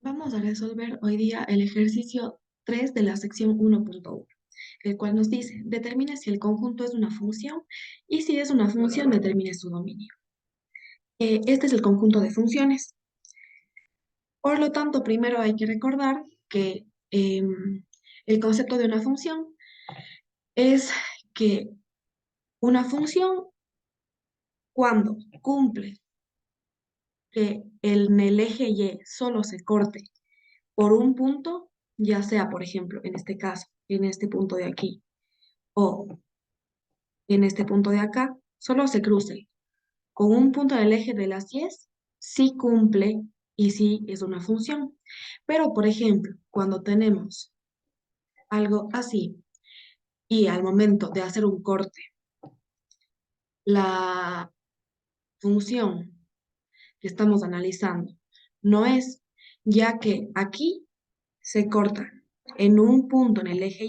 Vamos a resolver hoy día el ejercicio 3 de la sección 1.1, el cual nos dice, determine si el conjunto es una función y si es una función, determine su dominio. Este es el conjunto de funciones. Por lo tanto, primero hay que recordar que el concepto de una función es que una función, cuando cumple que en el eje Y solo se corte por un punto, ya sea, por ejemplo, en este caso, en este punto de aquí, o en este punto de acá, solo se cruce con un punto del eje de las 10, sí cumple y sí es una función. Pero, por ejemplo, cuando tenemos algo así y al momento de hacer un corte, la función que estamos analizando no es, ya que aquí se corta en un punto en el eje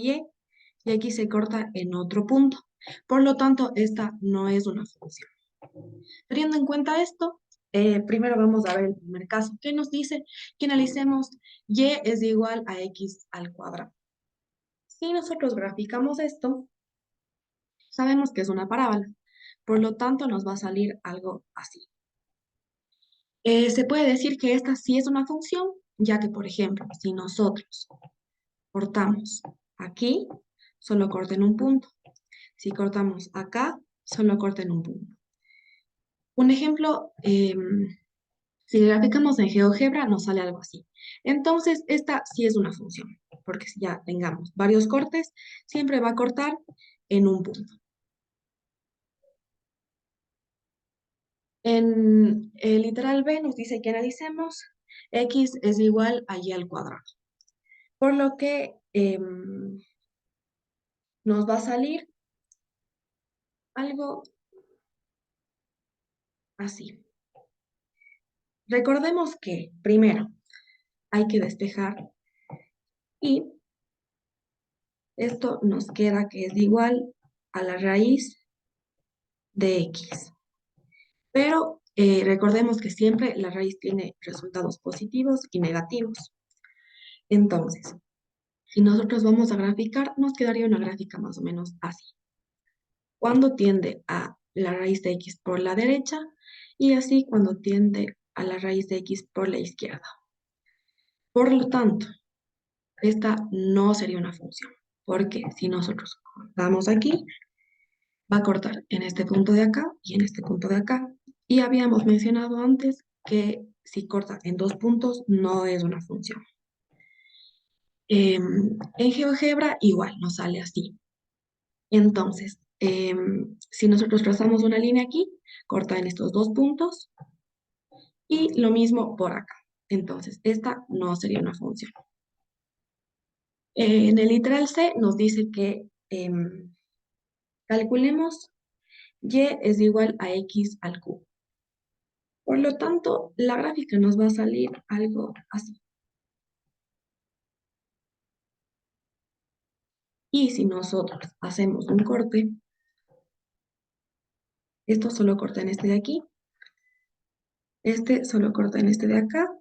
y aquí se corta en otro punto. Por lo tanto, esta no es una función. Teniendo en cuenta esto, primero vamos a ver el primer caso, que nos dice que analicemos y es igual a x al cuadrado. Si nosotros graficamos esto, sabemos que es una parábola, por lo tanto nos va a salir algo así. Se puede decir que esta sí es una función, ya que, por ejemplo, si nosotros cortamos aquí, solo corta en un punto. Si cortamos acá, solo corta en un punto. Un ejemplo, si graficamos en GeoGebra, nos sale algo así. Entonces, esta sí es una función, porque si ya tengamos varios cortes, siempre va a cortar en un punto. En el literal B nos dice que analicemos x es igual a y al cuadrado. Por lo que nos va a salir algo así. Recordemos que primero hay que despejar y esto nos queda que es igual a la raíz de x. Pero recordemos que siempre la raíz tiene resultados positivos y negativos. Entonces, si nosotros vamos a graficar, nos quedaría una gráfica más o menos así. Cuando tiende a la raíz de x por la derecha y así cuando tiende a la raíz de x por la izquierda. Por lo tanto, esta no sería una función, porque si nosotros cortamos aquí, va a cortar en este punto de acá y en este punto de acá. Y habíamos mencionado antes que si corta en dos puntos no es una función. En GeoGebra igual nos sale así. Entonces, si nosotros trazamos una línea aquí, corta en estos dos puntos y lo mismo por acá. Entonces, esta no sería una función. En el literal C nos dice que calculemos y es igual a x al cubo. Por lo tanto, la gráfica nos va a salir algo así. Y si nosotros hacemos un corte, esto solo corta en este de aquí, este solo corta en este de acá,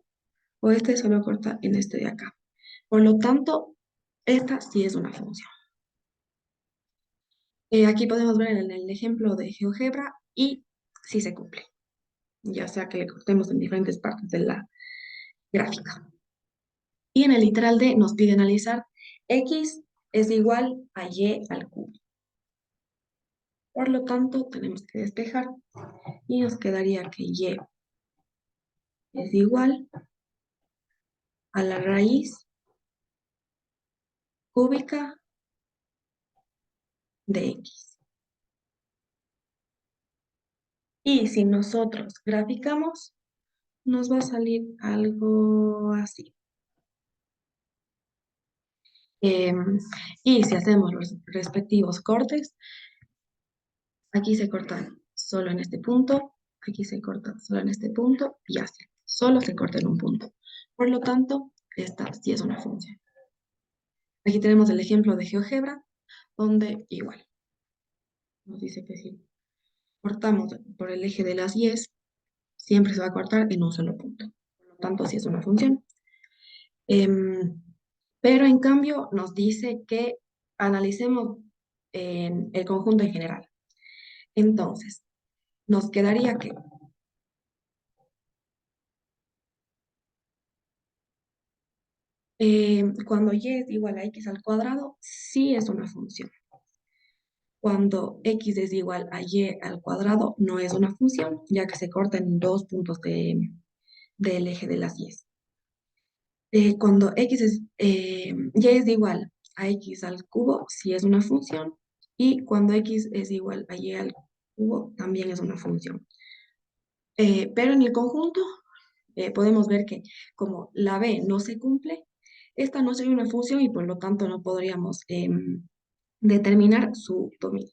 o este solo corta en este de acá. Por lo tanto, esta sí es una función. Aquí podemos ver en el ejemplo de GeoGebra y sí se cumple, ya sea que le cortemos en diferentes partes de la gráfica. Y en el literal D nos pide analizar x es igual a y al cubo. Por lo tanto, tenemos que despejar y nos quedaría que y es igual a la raíz cúbica de x. Y si nosotros graficamos, nos va a salir algo así. Y si hacemos los respectivos cortes, aquí se corta solo en este punto, aquí se corta solo en este punto y así. Solo se corta en un punto. Por lo tanto, esta sí es una función. Aquí tenemos el ejemplo de GeoGebra, donde igual nos dice que si cortamos por el eje de las 10, siempre se va a cortar en un solo punto. Por lo tanto, sí es una función. Em, pero en cambio nos dice que analicemos el conjunto en general. Entonces, nos quedaría que cuando y es igual a x al cuadrado, sí es una función. Cuando x es igual a y al cuadrado, no es una función, ya que se corta en dos puntos del eje de las y. Cuando y es igual a x al cubo, sí es una función, y cuando x es igual a y al cubo, también es una función. Pero en el conjunto podemos ver que como la b no se cumple, esta no sería una función y por lo tanto no podríamos determinar su dominio.